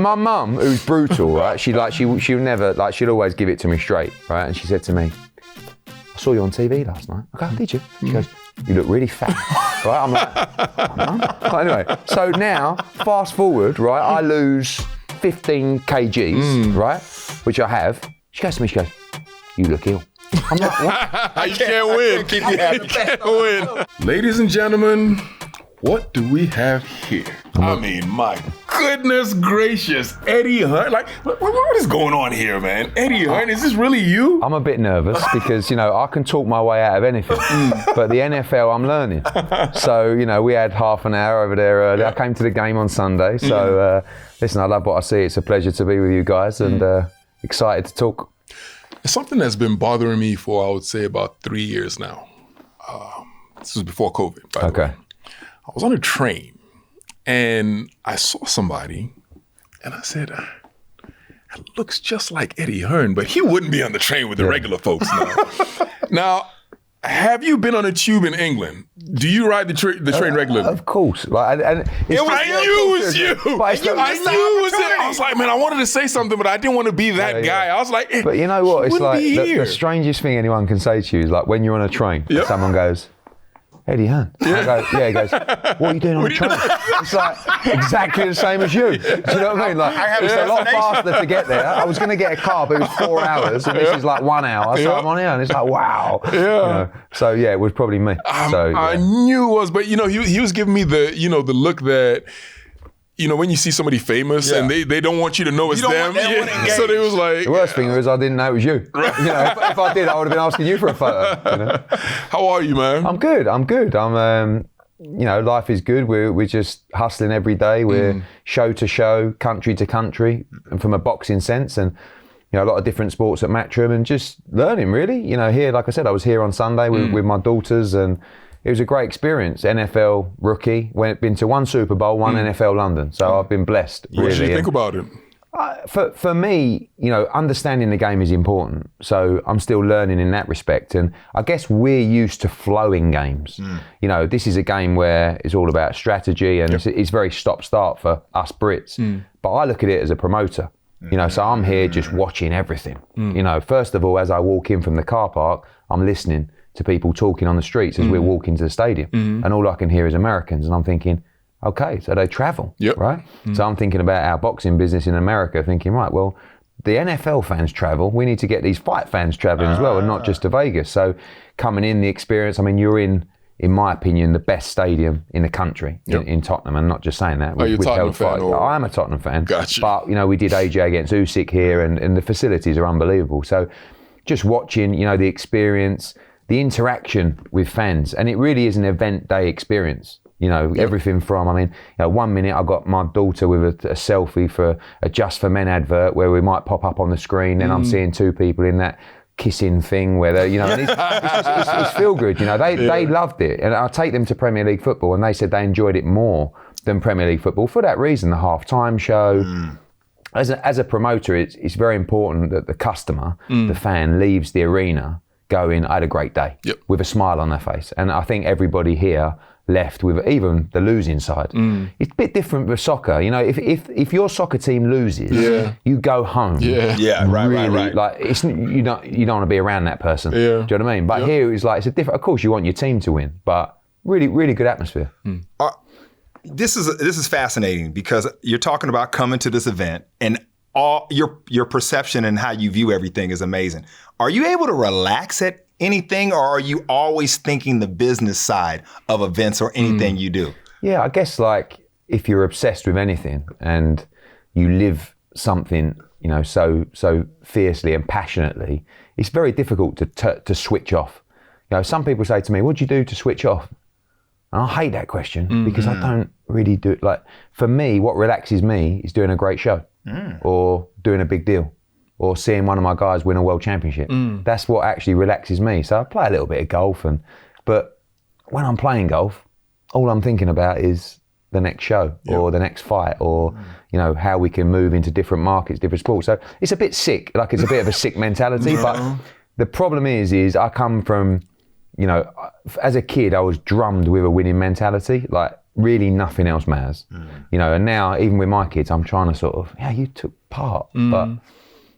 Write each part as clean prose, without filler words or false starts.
My mum, who's brutal, right? She'll never, like, she'll always give it to me straight, right? And she said to me, I saw you on TV last night. I go, did you? She goes, you look really fat, right? I'm like, Mum? Anyway, so now, fast forward, right? I lose 15 kgs, right? Which I have. She goes to me, you look ill. I'm like, what? You can't win. You can't win. Ladies and gentlemen, what do we have here? I mean, my goodness gracious, Eddie Hearn. Like, what is going on here, man? Eddie Hearn, is this really you? I'm a bit nervous because, I can talk my way out of anything. But the NFL, I'm learning. So, we had half an hour over there earlier. I came to the game on Sunday. So, listen, I love what I see. It's a pleasure to be with you guys and excited to talk. It's something that's been bothering me for, I would say, about 3 years now. This was before COVID, by the way. I was on a train and I saw somebody and I said, that looks just like Eddie Hearn, but he wouldn't be on the train with the regular folks now. Now, have you been on a tube in England? Do you ride the train regularly? Of course. I knew it was you. I knew it was it. I was like, man, I wanted to say something, but I didn't want to be that guy. I was like, but you know what? It's like the strangest thing anyone can say to you is like when you're on a train, someone goes, Eddie Hearn. I go, he goes, what are you doing on the train? It's like exactly the same as you. Do you know what I mean? Like, it's a lot faster to get there. I was going to get a car, but it was 4 hours, and this is like 1 hour. So I'm on here, and it's like, wow. So it was probably me. I knew it was, but he was giving me the the look that. When you see somebody famous and they don't want you to know it's them. So they was like... The worst thing was I didn't know it was you. Right. If I did, I would have been asking you for a photo. How are you, man? I'm good. I'm life is good. We're just hustling every day. We're show to show, country to country, and from a boxing sense. And, a lot of different sports at Matchroom and just learning, really. Here, like I said, I was here on Sunday with my daughters and... It was a great experience. NFL rookie, been to 1 Super Bowl, 1 NFL London. So I've been blessed. What did you think about it? For me, understanding the game is important. So I'm still learning in that respect. And I guess we're used to flowing games. This is a game where it's all about strategy and it's very stop-start for us Brits. But I look at it as a promoter. So I'm here just watching everything. First of all, as I walk in from the car park, I'm listening to people talking on the streets as we're walking to the stadium. And all I can hear is Americans. And I'm thinking, okay, so they travel, right? So I'm thinking about our boxing business in America, thinking, right, well, the NFL fans travel. We need to get these fight fans traveling as well and not just to Vegas. So coming in, the experience, you're in my opinion, the best stadium in the country in Tottenham. And not just saying that. Are you a Tottenham fan? I am a Tottenham fan. Gotcha. But, we did AJ against Usyk here and the facilities are unbelievable. So just watching, the experience, the interaction with fans, and it really is an event day experience. Everything from, 1 minute I got my daughter with a selfie for a Just for Men advert where we might pop up on the screen, then I'm seeing 2 people in that kissing thing where they're, and it's feel good. They loved it, and I take them to Premier League football, and they said they enjoyed it more than Premier League football for that reason. The half-time show. As a promoter, it's very important that the customer, the fan, leaves the arena going, I had a great day, with a smile on their face. And I think everybody here left with even the losing side. It's a bit different with soccer. If your soccer team loses, you go home. Right. Like you don't want to be around that person. Do you know what I mean? But here it's like, it's a different, of course you want your team to win, but really, really good atmosphere. This is fascinating because you're talking about coming to this event and all your perception and how you view everything is amazing. Are you able to relax at anything, or are you always thinking the business side of events or anything you do? Yeah, I guess like if you're obsessed with anything and you live something, so fiercely and passionately, it's very difficult to switch off. Some people say to me, what do you do to switch off? And I hate that question because I don't really do it. Like, for me, what relaxes me is doing a great show or doing a big deal or seeing one of my guys win a world championship. That's what actually relaxes me. So I play a little bit of golf, but when I'm playing golf, all I'm thinking about is the next show or the next fight or, how we can move into different markets, different sports. So it's a bit sick, like it's a bit of a sick mentality, but the problem is I come from, as a kid, I was drummed with a winning mentality. Like really nothing else matters. You know, and now even with my kids, I'm trying to sort of, you took part, but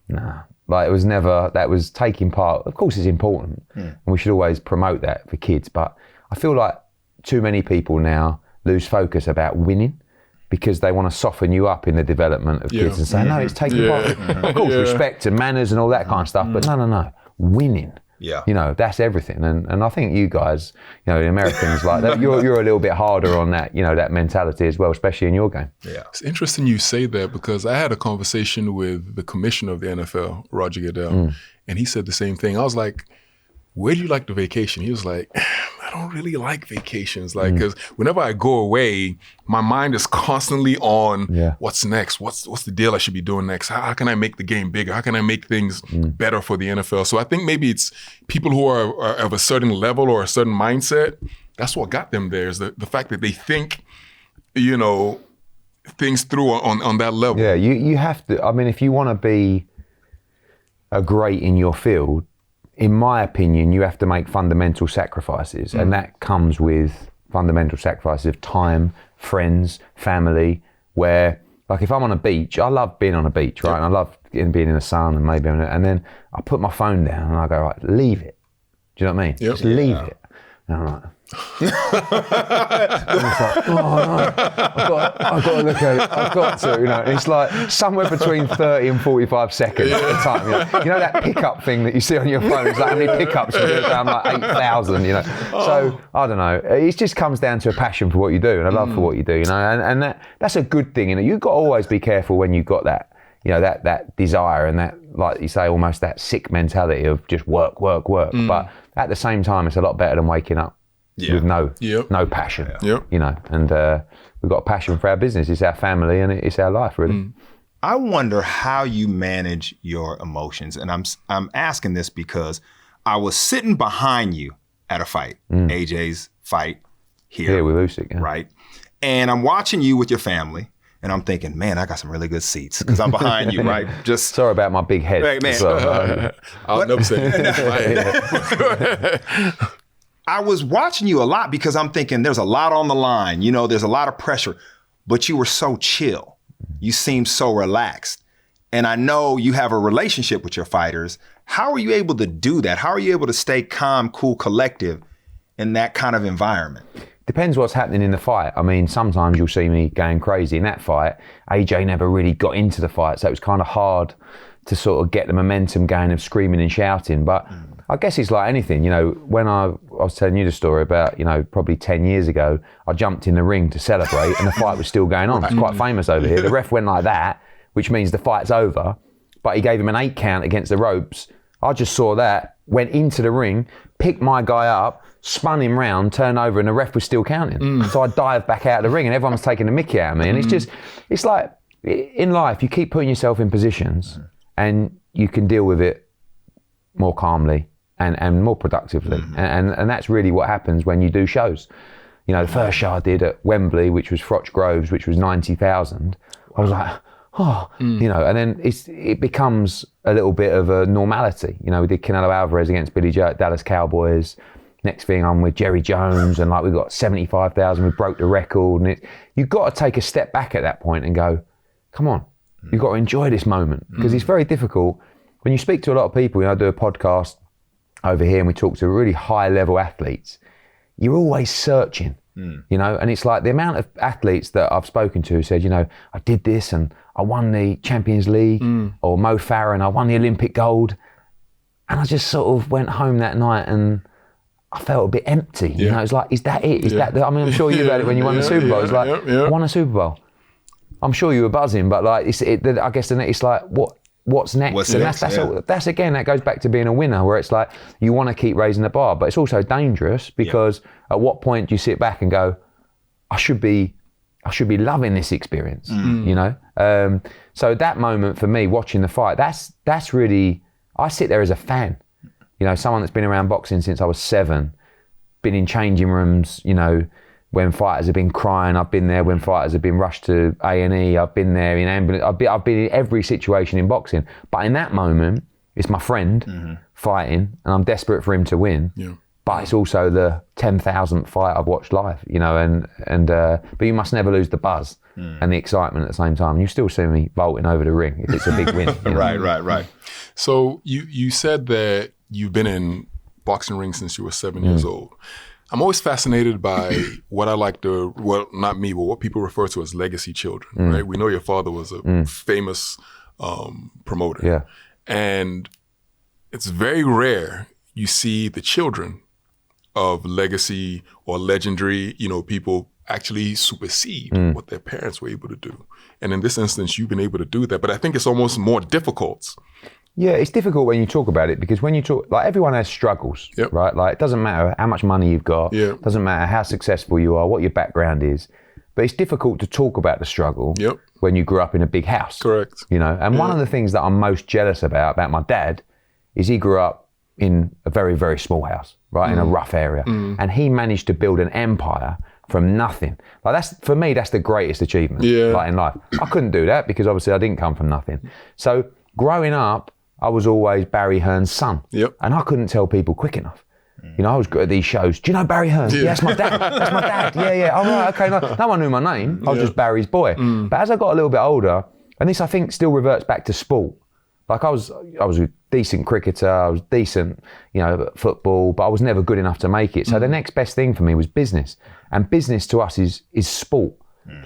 nah. Like it was never, that was taking part. Of course it's important and we should always promote that for kids, but I feel like too many people now lose focus about winning because they want to soften you up in the development of kids and say, no, it's taking part. Of course, respect and manners and all that kind of stuff, but no, winning. Yeah. You know, that's everything. And I think you guys, you know, the Americans like that, you're a little bit harder on that, you know, that mentality as well, especially in your game. Yeah. It's interesting you say that because I had a conversation with the commissioner of the NFL, Roger Goodell, and he said the same thing. I was like, where do you like the vacation? He was like, I don't really like vacations. Like, because whenever I go away, my mind is constantly on what's next? What's the deal I should be doing next? How can I make the game bigger? How can I make things better for the NFL? So I think maybe it's people who are of a certain level or a certain mindset. That's what got them there is the fact that they think, you know, things through on that level. Yeah, you have to. I mean, if you want to be a great in your field, in my opinion, you have to make fundamental sacrifices, and that comes with fundamental sacrifices of time, friends, family, where, like if I'm on a beach, I love being on a beach, right? And I love being in the sun and and then I put my phone down and I go, right, leave it. Do you know what I mean? Just leave it. And I'm like, I'm just like, oh no, I've got to look at it. I've got to, you know. It's like somewhere between 30 and 45 seconds at a time. You know that pickup thing that you see on your phone. It's like how many pickups you do? I'm like 8,000. You know. So I don't know. It just comes down to a passion for what you do and a love for what you do. You know, and that's a good thing. You know, you've got to always be careful when you've got that. You know, that desire and that, like you say, almost that sick mentality of just work. But at the same time, it's a lot better than waking up with no passion. You know, and we've got a passion for our business. It's our family and it's our life, really. I wonder how you manage your emotions, and I'm asking this because I was sitting behind you at a fight, AJ's fight here with Usyk, right? And I'm watching you with your family. And I'm thinking, man, I got some really good seats because I'm behind you, right? Just sorry about my big head. Right, man. Well, I'll never say that. I was watching you a lot because I'm thinking there's a lot on the line. You know, there's a lot of pressure, but you were so chill. You seemed so relaxed. And I know you have a relationship with your fighters. How are you able to do that? How are you able to stay calm, cool, collective in that kind of environment? Depends what's happening in the fight. I mean, sometimes you'll see me going crazy. In that fight, AJ never really got into the fight, so it was kind of hard to sort of get the momentum going of screaming and shouting. But I guess it's like anything, you know, when I was telling you the story about, you know, probably 10 years ago, I jumped in the ring to celebrate and the fight was still going on. It's quite famous over here. The ref went like that, which means the fight's over, but he gave him an 8 count against the ropes. I just saw that, went into the ring, picked my guy up, spun him round, turned over, and the ref was still counting. So I dived back out of the ring and everyone was taking the mickey out of me. And it's like, in life, you keep putting yourself in positions and you can deal with it more calmly and more productively. And that's really what happens when you do shows. You know, the first show I did at Wembley, which was Froch Groves, which was 90,000, I was like, you know, and then it becomes a little bit of a normality. You know, we did Canelo Alvarez against Billy Joe at Dallas Cowboys. Next thing I'm with Jerry Jones and like we got 75,000, we broke the record. And you've got to take a step back at that point and go, come on, you've got to enjoy this moment. Because it's very difficult. When you speak to a lot of people, you know, I do a podcast over here and we talk to really high level athletes, you're always searching, you know, and it's like the amount of athletes that I've spoken to who said, you know, I did this and I won the Champions League, or Mo Farah and I won the Olympic gold. And I just sort of went home that night and I felt a bit empty. You know, it's like, is that it? Is that I mean, I'm sure you had it when you won the Super Bowl. It's like, I won a Super Bowl. I'm sure you were buzzing, but like, I guess it's like, what's next? And that's again, that goes back to being a winner, where it's like, you want to keep raising the bar, but it's also dangerous because at what point do you sit back and go, I should be loving this experience, you know? So that moment for me, watching the fight, that's really, I sit there as a fan. You know, someone that's been around boxing since I was 7, been in changing rooms, you know, when fighters have been crying, I've been there. When fighters have been rushed to A&E, I've been there in ambulance. I've been in every situation in boxing. But in that moment, it's my friend fighting and I'm desperate for him to win. but it's also the 10,000th fight I've watched live, you know, but you must never lose the buzz and the excitement at the same time. You still see me vaulting over the ring if it's a big win. You know? Right. So you said that you've been in boxing rings since you were 7 years old. I'm always fascinated by what I like to, well, not me, but what people refer to as legacy children, right? We know your father was a famous promoter. Yeah. And it's very rare you see the children of legacy or legendary, you know, people actually supersede what their parents were able to do. And in this instance, you've been able to do that. But I think it's almost more difficult. Yeah, it's difficult when you talk about it because when you talk, like everyone has struggles, right? Like it doesn't matter how much money you've got, doesn't matter how successful you are, what your background is, but it's difficult to talk about the struggle when you grew up in a big house. Correct. You know, and one of the things that I'm most jealous about my dad is he grew up in a very, very small house, right, in a rough area. And he managed to build an empire from nothing. Like that's, for me, that's the greatest achievement like in life. I couldn't do that because obviously I didn't come from nothing. So growing up, I was always Barry Hearn's son. And I couldn't tell people quick enough. You know, I was good at these shows. Do you know Barry Hearn? Yeah, that's my dad. That's my dad. Yeah. Oh, right, okay. No one knew my name. I was just Barry's boy. But as I got a little bit older, and this I think still reverts back to sport. Like I was a decent cricketer, I was decent, you know, at football, but I was never good enough to make it. So the next best thing for me was business. And business to us is sport.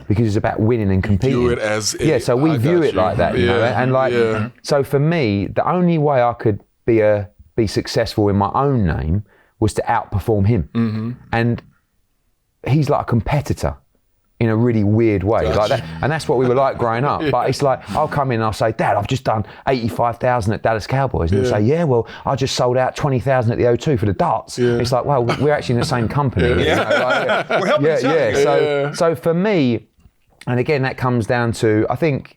Because it's about winning and competing. You view it as so we view it like that, you know. And like so for me, the only way I could be successful in my own name was to outperform him. And he's like a competitor in a really weird way. Like that. And that's what we were like growing up. But it's like, I'll come in and I'll say, Dad, I've just done 85,000 at Dallas Cowboys. And he'll say, yeah, well, I just sold out 20,000 at the O2 for the darts. It's like, well, we're actually in the same company. You know? Like, we're helping each other. So for me, and again, that comes down to, I think,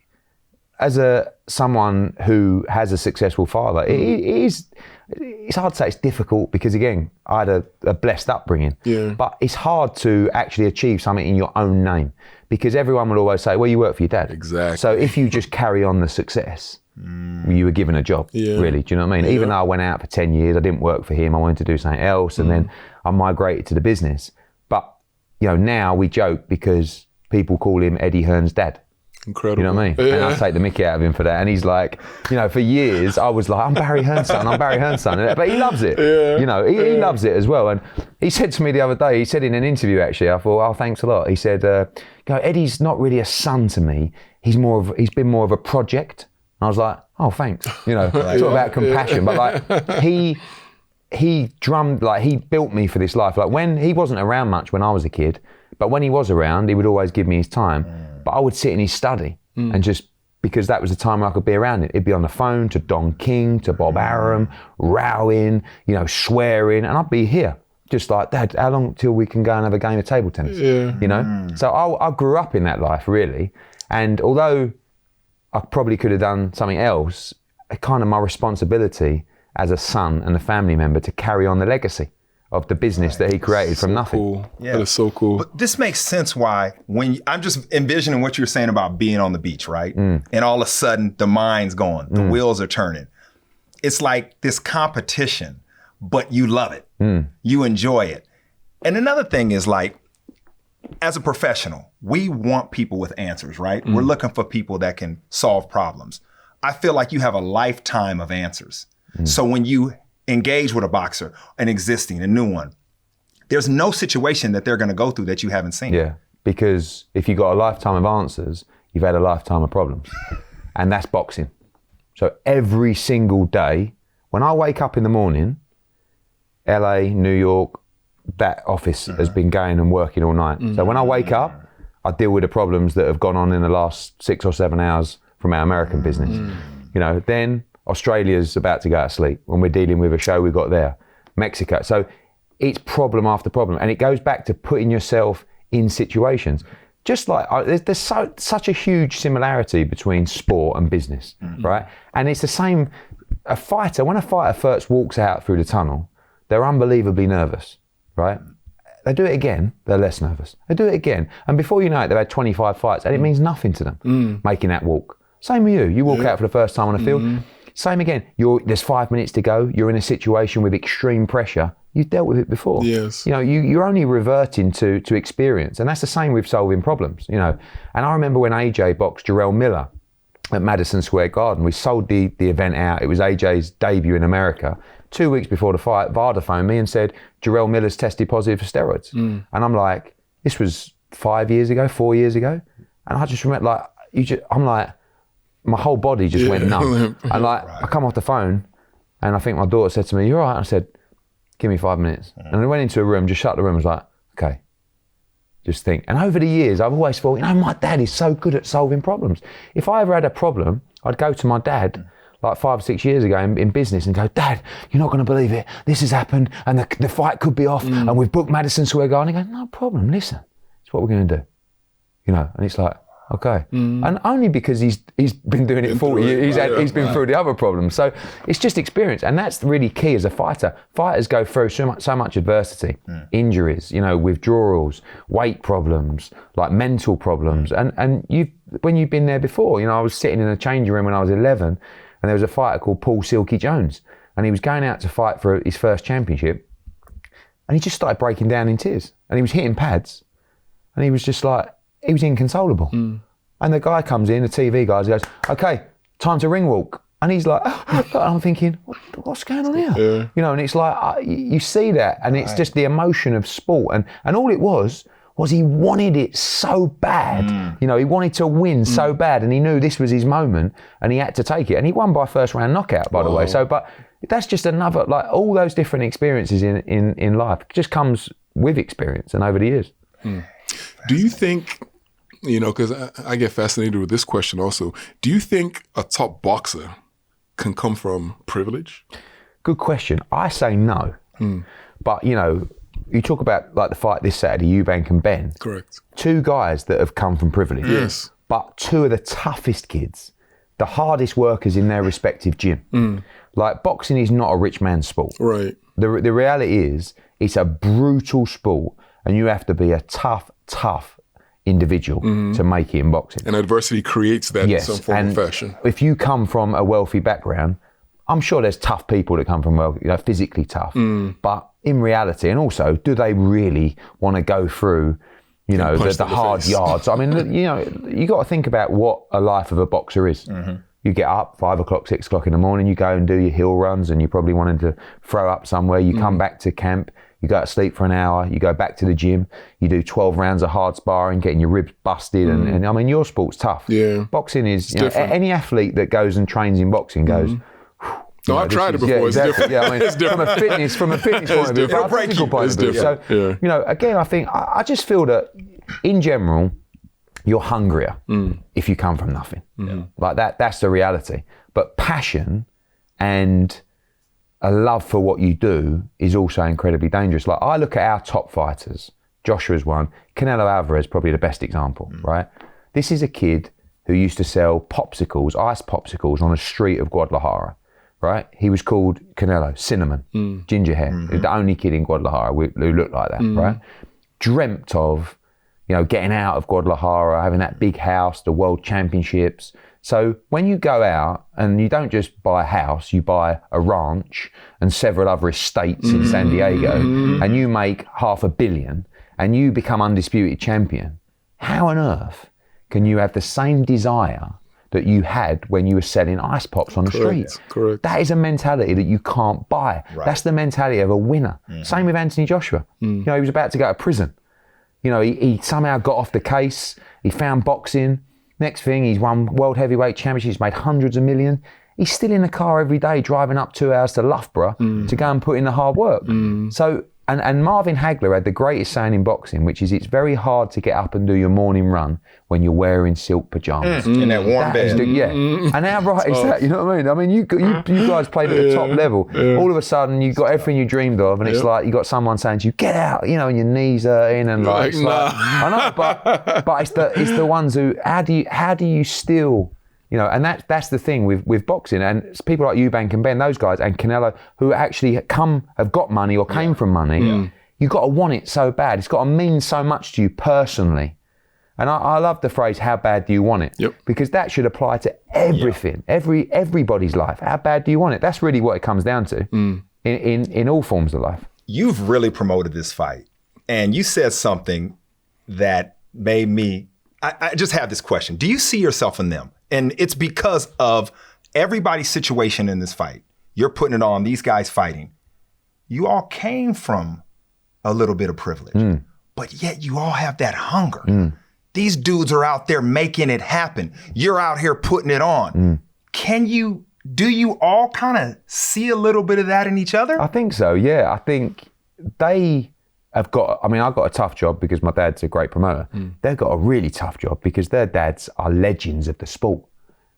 as someone who has a successful father, it's hard to say it's difficult because, again, I had a blessed upbringing. But it's hard to actually achieve something in your own name because everyone will always say, well, you work for your dad. Exactly. So if you just carry on the success, you were given a job, really. Do you know what I mean? Even though I went out for 10 years, I didn't work for him. I wanted to do something else. And then I migrated to the business. But, you know, now we joke because people call him Eddie Hearn's dad. Incredible. You know what I mean? And I take the mickey out of him for that. And he's like, you know, for years I was like, I'm Barry Hearn's son, I'm Barry Hearn's son. But he loves it. You know, he loves it as well. And he said to me the other day, he said in an interview actually, I thought, oh, thanks a lot. He said, Eddie's not really a son to me. He's been more of a project. And I was like, oh, thanks. You know, talk about compassion. But like he drummed, like he built me for this life. Like when he wasn't around much when I was a kid, but when he was around, he would always give me his time. But I would sit in his study and just, because that was the time where I could be around it. It'd be on the phone to Don King, to Bob Arum, rowing, you know, swearing, and I'd be here. Just like, Dad, how long till we can go and have a game of table tennis? You know? So I grew up in that life, really. And although I probably could have done something else, it's kind of my responsibility as a son and a family member to carry on the legacy of the business that he created from nothing. Cool. That is so cool. But this makes sense why I'm just envisioning what you're saying about being on the beach, right? And all of a sudden the mind's going, the wheels are turning. It's like this competition, but you love it. You enjoy it. And another thing is like, as a professional, we want people with answers, right? We're looking for people that can solve problems. I feel like you have a lifetime of answers. So when you engage with a boxer, an existing, a new one, there's no situation that they're going to go through that you haven't seen. Yeah, because if you've got a lifetime of answers, you've had a lifetime of problems. And that's boxing. So every single day, when I wake up in the morning, LA, New York, that office has been going and working all night. So when I wake up, I deal with the problems that have gone on in the last 6 or 7 hours from our American business. You know, then Australia's about to go to sleep when we're dealing with a show we got there. Mexico. So it's problem after problem. And it goes back to putting yourself in situations. Just like, there's such a huge similarity between sport and business, right? And it's the same, when a fighter first walks out through the tunnel, they're unbelievably nervous, right? They do it again, they're less nervous. They do it again. And before you know it, they've had 25 fights and it means nothing to them, making that walk. Same with you. You walk out for the first time on the field. Same again. There's 5 minutes to go. You're in a situation with extreme pressure. You've dealt with it before. Yes. You know, you're only reverting to experience, and that's the same with solving problems. You know, and I remember when AJ boxed Jarrell Miller at Madison Square Garden. We sold the event out. It was AJ's debut in America. 2 weeks before the fight, Varda phoned me and said Jarrell Miller's tested positive for steroids, and I'm like, this was 4 years ago, and I just remember I'm like, my whole body just went numb, and I come off the phone, and I think my daughter said to me, "You're all right?" I said, "Give me 5 minutes," and I went into a room, just shut the room, was like, okay. Just think. And over the years, I've always thought, my dad is so good at solving problems. If I ever had a problem, I'd go to my dad like 5 or 6 years ago in business and go, "Dad, you're not going to believe it. This has happened and the fight could be off and we've booked Madison Square Garden." He goes, "No problem, listen, it's what we're going to do." You know, and it's like, okay. And only because he's been doing it 40 years, he's been through the other problems. So it's just experience. And that's really key as a fighter. Fighters go through so much adversity, injuries, you know, withdrawals, weight problems, like mental problems. And when you've been there before, you know, I was sitting in a changing room when I was 11 and there was a fighter called Paul Silky Jones and he was going out to fight for his first championship and he just started breaking down in tears and he was hitting pads and he was just like, he was inconsolable. And the guy comes in, the TV guy, he goes, "Okay, time to ring walk." And he's like, I'm thinking, what's going on here? Yeah. You know, and it's like, you see that, and it's just the emotion of sport. And all it was he wanted it so bad. You know, he wanted to win so bad, and he knew this was his moment, and he had to take it. And he won by first round knockout, by the way. So, but that's just another, like all those different experiences in life just comes with experience and over the years. Do you think, you know, because I get fascinated with this question also, do you think a top boxer can come from privilege? Good question. I say no. But, you know, you talk about like the fight this Saturday, Eubank-Ben. Correct. 2 guys that have come from privilege. Yes. But 2 of the toughest kids, the hardest workers in their respective gym. Like boxing is not a rich man's sport. Right. The reality is it's a brutal sport and you have to be a tough individual to make it in boxing. And adversity creates that in some form or fashion. If you come from a wealthy background, I'm sure there's tough people that come from physically tough. But in reality, and also, do they really want to go through, you know, the hard yards? I mean, you know, you got to think about what a life of a boxer is. You get up 5 o'clock, 6 o'clock in the morning, you go and do your hill runs and you probably wanted to throw up somewhere. You come back to camp, you go to sleep for an hour, you go back to the gym, you do 12 rounds of hard sparring, getting your ribs busted. And I mean, your sport's tough. Yeah. Boxing is, you know, any athlete that goes and trains in boxing goes, no, I've tried it before. Yeah, exactly. It's different. Yeah, I mean, it's different. From a fitness point of view, from a physical point of view. So, you know, again, I think, I just feel that in general, you're hungrier if you come from nothing. Like that's the reality. But passion and a love for what you do is also incredibly dangerous. Like I look at our top fighters, Joshua's one, Canelo Alvarez, probably the best example, right? This is a kid who used to sell popsicles, ice popsicles on a street of Guadalajara, right? He was called Canelo, cinnamon, ginger hair. The only kid in Guadalajara who looked like that, right? Dreamt of, you know, getting out of Guadalajara, having that big house, the world championships. So when you go out and you don't just buy a house, you buy a ranch and several other estates in San Diego and you make $500 million and you become undisputed champion, how on earth can you have the same desire that you had when you were selling ice pops on the streets? Correct. That is a mentality that you can't buy. Right. That's the mentality of a winner. Same with Anthony Joshua. You know, he was about to go to prison. You know, he somehow got off the case. He found boxing. Next thing, he's won world heavyweight championships, made hundreds of millions. He's still in the car every day, driving up 2 hours to Loughborough to go and put in the hard work. So, and Marvin Hagler had the greatest saying in boxing, which is it's very hard to get up and do your morning run when you're wearing silk pajamas. In that warm bed. And how right is that? You know what I mean? I mean, you guys played at the top level. All of a sudden, you got everything you dreamed of, and it's like you got someone saying to you, "Get out!" You know, and your knees are in, and like, I know, but it's the ones who how do you still, you know, and that's the thing with boxing, and it's people like Eubank-Ben, those guys, and Canelo, who actually have got money or came from money. You got to want it so bad. It's got to mean so much to you personally. And I love the phrase, how bad do you want it? Yep. Because that should apply to everything, everybody's life. How bad do you want it? That's really what it comes down to in all forms of life. You've really promoted this fight. And you said something that made me, I just have this question. Do you see yourself in them? And it's because of everybody's situation in this fight. You're putting it on, these guys fighting. You all came from a little bit of privilege, but yet you all have that hunger. These dudes are out there making it happen. You're out here putting it on. Do you all kind of see a little bit of that in each other? I think so, yeah. I think they have got, I've got a tough job because my dad's a great promoter. They've got a really tough job because their dads are legends of the sport.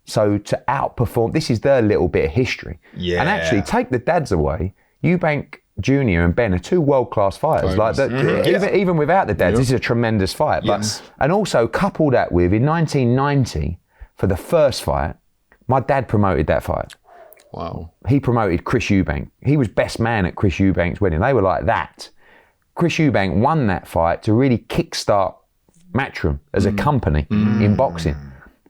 So to outperform, this is their little bit of history. Yeah. And actually, take the dads away, Eubank Jr. and Ben are two world-class fighters. Even without the dads, this is a tremendous fight. But, and also couple that with, in 1990, for the first fight, my dad promoted that fight. Wow. He promoted Chris Eubank. He was best man at Chris Eubank's wedding. They were like that. Chris Eubank won that fight to really kickstart Matchroom as a company in boxing.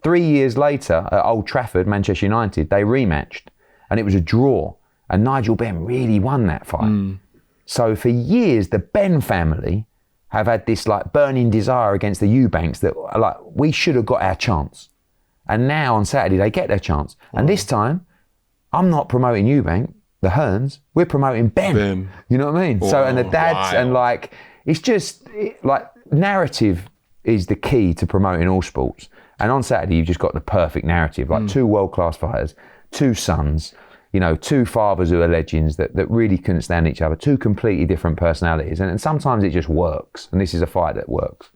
3 years later, at Old Trafford, Manchester United, they rematched, and it was a draw. And Nigel Benn really won that fight. So for years, the Ben family have had this like burning desire against the Eubanks that like, we should have got our chance. And now on Saturday, they get their chance. And this time, I'm not promoting Eubank, the Hearns, we're promoting Ben. You know what I mean? So, and the dads, and like, it's just, like, narrative is the key to promoting all sports. And on Saturday, you've just got the perfect narrative, like two world-class fighters, two sons, you know, two fathers who are legends that really couldn't stand each other, two completely different personalities. And sometimes it just works. And this is a fight that works.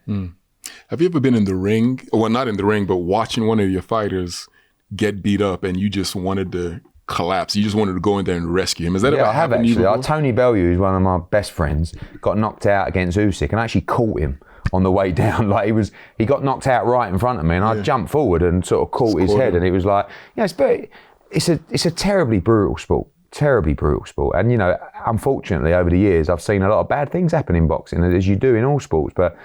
Have you ever been in the ring, well, not in the ring, but watching one of your fighters get beat up and you just wanted to collapse? You just wanted to go in there and rescue him. Has that ever happened? Yeah, I have actually. Tony Bellew, who's one of my best friends, got knocked out against Usyk, and I actually caught him on the way down. Like he got knocked out right in front of me, and I jumped forward and sort of caught his head, and it was like, it's a terribly brutal sport. And, you know, unfortunately, over the years, I've seen a lot of bad things happen in boxing, as you do in all sports. But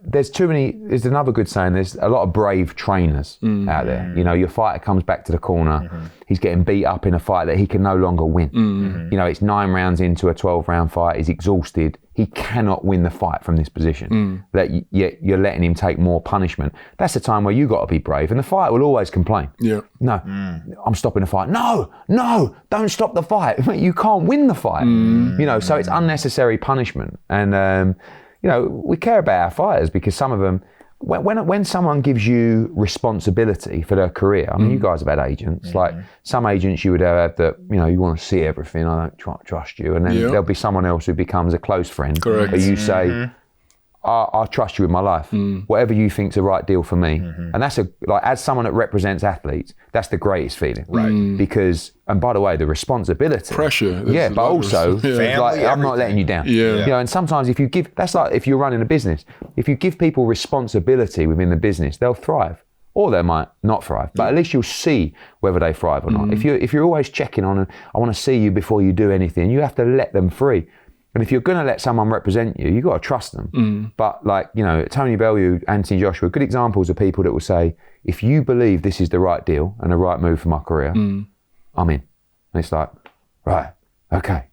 there's another good saying, there's a lot of brave trainers out there. You know, your fighter comes back to the corner, he's getting beat up in a fight that he can no longer win. You know, it's 9 rounds into a 12-round fight, he's exhausted, he cannot win the fight from this position. That you're letting him take more punishment. That's the time where you got to be brave, and the fighter will always complain. No, I'm stopping the fight. No, don't stop the fight. You can't win the fight. You know, so it's unnecessary punishment. And you know, we care about our fighters because some of them, when someone gives you responsibility for their career, I mean, you guys have had agents, like some agents you would have that, you know, you want to see everything, I don't trust you. And then there'll be someone else who becomes a close friend. Correct. But you say, I trust you with my life. Whatever you think's the right deal for me. And that's as someone that represents athletes, that's the greatest feeling. Right. Because, and by the way, the responsibility. Pressure. Yeah, but also, like, I'm not letting you down. You know, and sometimes if you give, that's like if you're running a business, if you give people responsibility within the business, they'll thrive. Or they might not thrive, but at least you'll see whether they thrive or not. If you're always checking on, and I want to see you before you do anything, you have to let them free. And if you're going to let someone represent you, you've got to trust them. But like, you know, Tony Bellew, Anthony Joshua, good examples of people that will say, if you believe this is the right deal and the right move for my career, I'm in. And it's like, right, okay.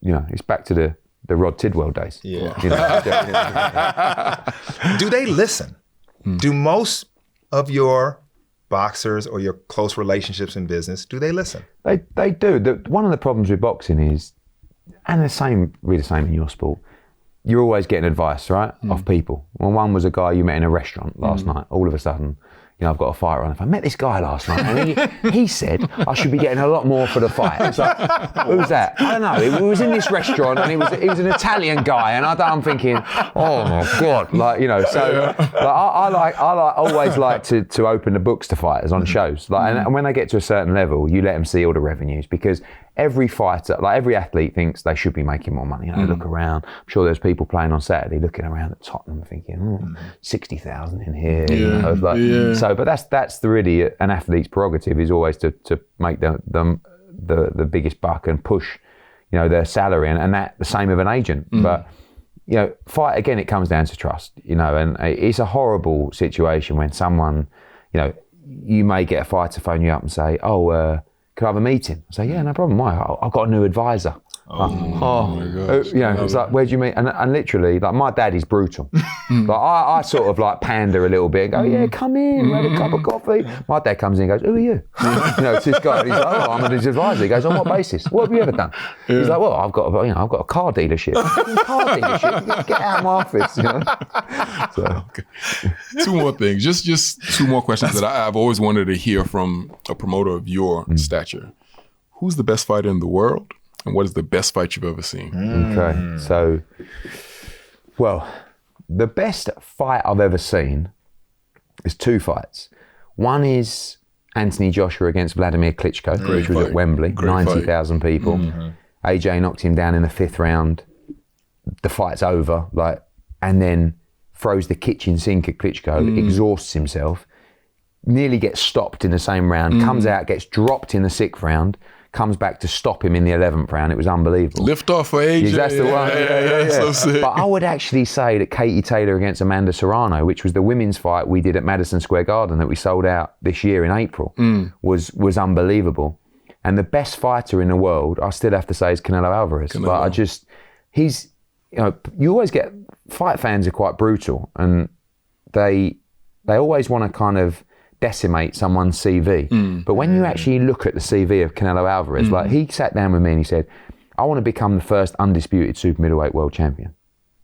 You know, it's back to the Rod Tidwell days. Yeah. You know? Do they listen? Do most of your boxers or your close relationships in business, do they listen? They do. One of the problems with boxing is, and really the same in your sport, you're always getting advice, right, off people. Well, one was a guy you met in a restaurant last night. All of a sudden, you know, I've got a fight on. If I met this guy last night, and he said I should be getting a lot more for the fight. It's like, who's that? I don't know. It was in this restaurant, and he was an Italian guy, and I'm thinking, oh my God, like, you know. So like, I always like to open the books to fighters on shows, like, and when they get to a certain level, you let them see all the revenues, because every fighter, like every athlete, thinks they should be making more money. You know, look around. I'm sure there's people playing on Saturday looking around at Tottenham thinking, 60,000 in here. You know, like, so, but that's really an athlete's prerogative, is always to make the biggest buck and push, you know, their salary, and that the same of an agent. But you know, fight again, it comes down to trust, you know, and it's a horrible situation when someone, you know, you may get a fighter phone you up and say, could I have a meeting? I say, yeah, no problem. Why? I've got a new advisor. You know, it's like, where do you meet? And literally, like, my dad is brutal. Like, I sort of like pander a little bit and go, yeah, come in, have a cup of coffee. My dad comes in and goes, who are you? You know, it's this guy. And he's like, I'm his advisor. He goes, on what basis? What have you ever done? Yeah. He's like, well, I've got a car dealership. Car dealership? Get out of my office, you know? So. Okay. Two more things. Just two more questions that I've always wanted to hear from a promoter of your stature. Who's the best fighter in the world? And what is the best fight you've ever seen? Okay, so, well, the best fight I've ever seen is two fights. One is Anthony Joshua against Vladimir Klitschko, which was at Wembley, 90,000 people. AJ knocked him down in the 5th round. The fight's over, and then throws the kitchen sink at Klitschko, exhausts himself, nearly gets stopped in the same round, comes out, gets dropped in the 6th round, comes back to stop him in the 11th round. It was unbelievable. Lift off for AJ. That's the one. Yeah. So sick. But I would actually say that Katie Taylor against Amanda Serrano, which was the women's fight we did at Madison Square Garden that we sold out this year in April, was unbelievable. And the best fighter in the world, I still have to say, is Canelo Alvarez. But he's, you know, you always get, fight fans are quite brutal, and they always want to kind of decimate someone's CV. But when you actually look at the CV of Canelo Alvarez, like, he sat down with me and he said, I want to become the first undisputed super middleweight world champion.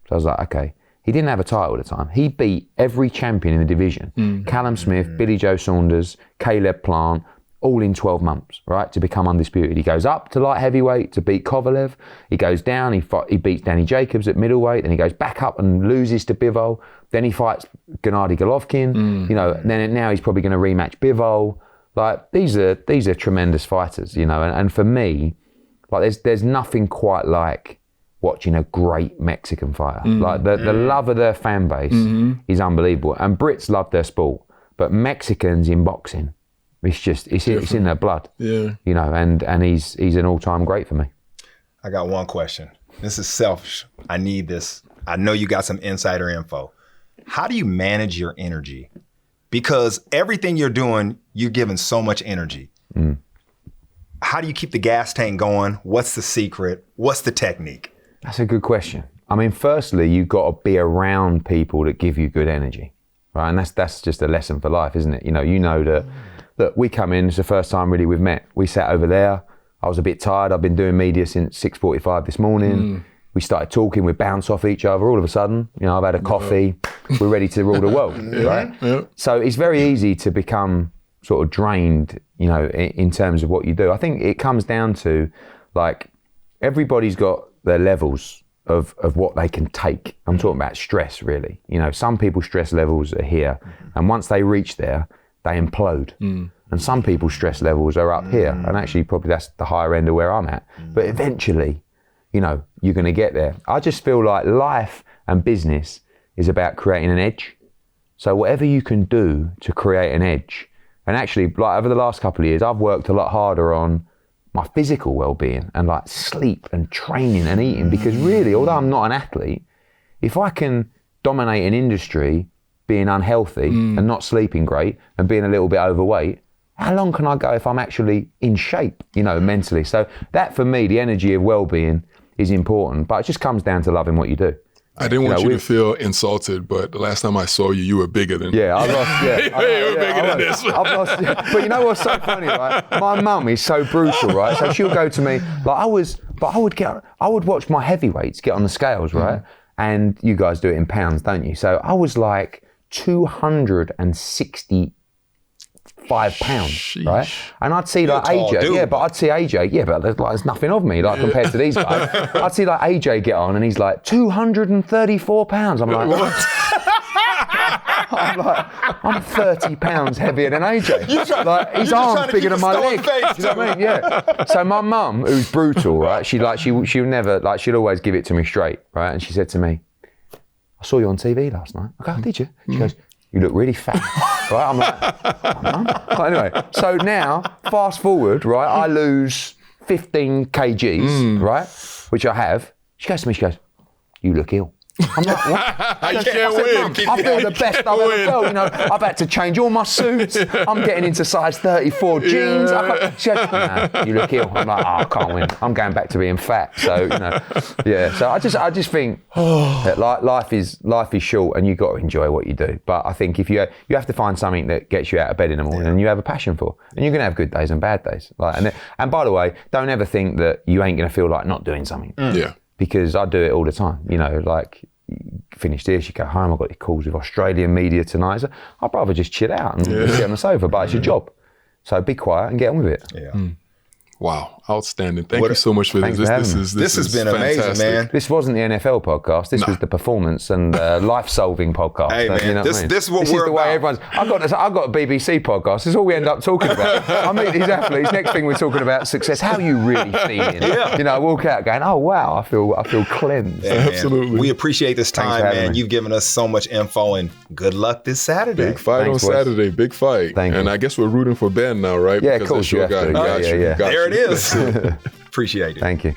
So I was like, okay. He didn't have a title at the time. He beat every champion in the division. Callum Smith, Billy Joe Saunders, Caleb Plant, all in 12 months, right, to become undisputed. He goes up to light heavyweight to beat Kovalev. He goes down, he beats Danny Jacobs at middleweight, then he goes back up and loses to Bivol. Then he fights Gennady Golovkin, you know, and then now he's probably going to rematch Bivol. Like, these are tremendous fighters, you know, and for me, like, there's nothing quite like watching a great Mexican fighter. Like, the love of their fan base is unbelievable. And Brits love their sport, but Mexicans in boxing, it's in their blood. Yeah. You know, and he's an all-time great for me. I got one question. This is selfish. I need this. I know you got some insider info. How do you manage your energy? Because everything you're doing, you're giving so much energy. How do you keep the gas tank going? What's the secret? What's the technique? That's a good question. I mean, firstly, you've got to be around people that give you good energy, right? And that's just a lesson for life, isn't it? You know that, look, we come in, it's the first time really we've met. We sat over there. I was a bit tired. I've been doing media since 6:45 this morning. We started talking, we bounce off each other. All of a sudden, you know, I've had a coffee. We're ready to rule the world, right? Yeah. So it's very easy to become sort of drained, you know, in terms of what you do. I think it comes down to, like, everybody's got their levels of what they can take. I'm talking about stress, really. You know, some people's stress levels are here, and once they reach there, they implode. And some people's stress levels are up here, and actually probably that's the higher end of where I'm at. But eventually, you know, you're going to get there. I just feel like life and business is about creating an edge. So whatever you can do to create an edge, and actually, like, over the last couple of years, I've worked a lot harder on my physical well-being and, like, sleep and training and eating, because really, although I'm not an athlete, if I can dominate an industry being unhealthy and not sleeping great and being a little bit overweight, how long can I go if I'm actually in shape, you know, mentally? So that, for me, the energy of well-being is important, but it just comes down to loving what you do. I didn't want you to feel insulted, but the last time I saw you, you were bigger than... Yeah, I've lost... Yeah, you were bigger than this. I've lost... But you know what's so funny, right? My mum is so brutal, right? So she'll go to me, like, I would watch my heavyweights get on the scales, right? And you guys do it in pounds, don't you? So I was like 265 pounds, Sheesh. right? And I'd see like AJ, there's nothing of me, like, compared to these guys. I'd see like AJ get on and he's like 234 pounds. I'm like, what? I'm 30 pounds heavier than AJ. His arm's bigger than my leg. Face, you know what I mean? Yeah. So my mum, who's brutal, right? She'll never, like, she'll always give it to me straight, right? And she said to me, I saw you on TV last night. I go, did you? She goes, you look really fat. Right? I'm like, Mum? Anyway, so now, fast forward, right? I lose 15 kgs, right? Which I have. She goes to me, you look ill. I'm like, what? I can't win. I feel the best I've ever felt. You know, I've had to change all my suits. I'm getting into size 34 jeans. She goes, nah, you look ill. I'm like, I can't win. I'm going back to being fat. So, you know, yeah. So I just think that life is short, and you've got to enjoy what you do. But I think if you have to find something that gets you out of bed in the morning and you have a passion for, and you're going to have good days and bad days. And by the way, don't ever think that you ain't going to feel like not doing something. Yeah. Because I do it all the time, you know, like finish this, you go home, I've got these calls with Australian media tonight. So I'd rather just chill out and sit on the sofa, but it's your job. So be quiet and get on with it. Yeah. Wow, outstanding. Thank you so much for this. This has been fantastic. amazing, man. This wasn't the NFL podcast. This was the performance and life-solving podcast. Hey, man, you know this is what this we're is the way about. I've got a BBC podcast. This is all we end up talking about. I meet these athletes. Next thing we're talking about success. How are you really feeling? Yeah. You know, I walk out going, oh wow, I feel cleansed. Yeah, man. Absolutely. We appreciate this time, for having man. me. You've given us so much info, and good luck this Saturday. Big fight Thanks, on boys. Saturday. Big fight. Thank you. And I guess we're rooting for Ben now, right? Yeah, of Because course that's your you have guy. to. Got Yeah. you. There it is. Appreciate it. Thank you.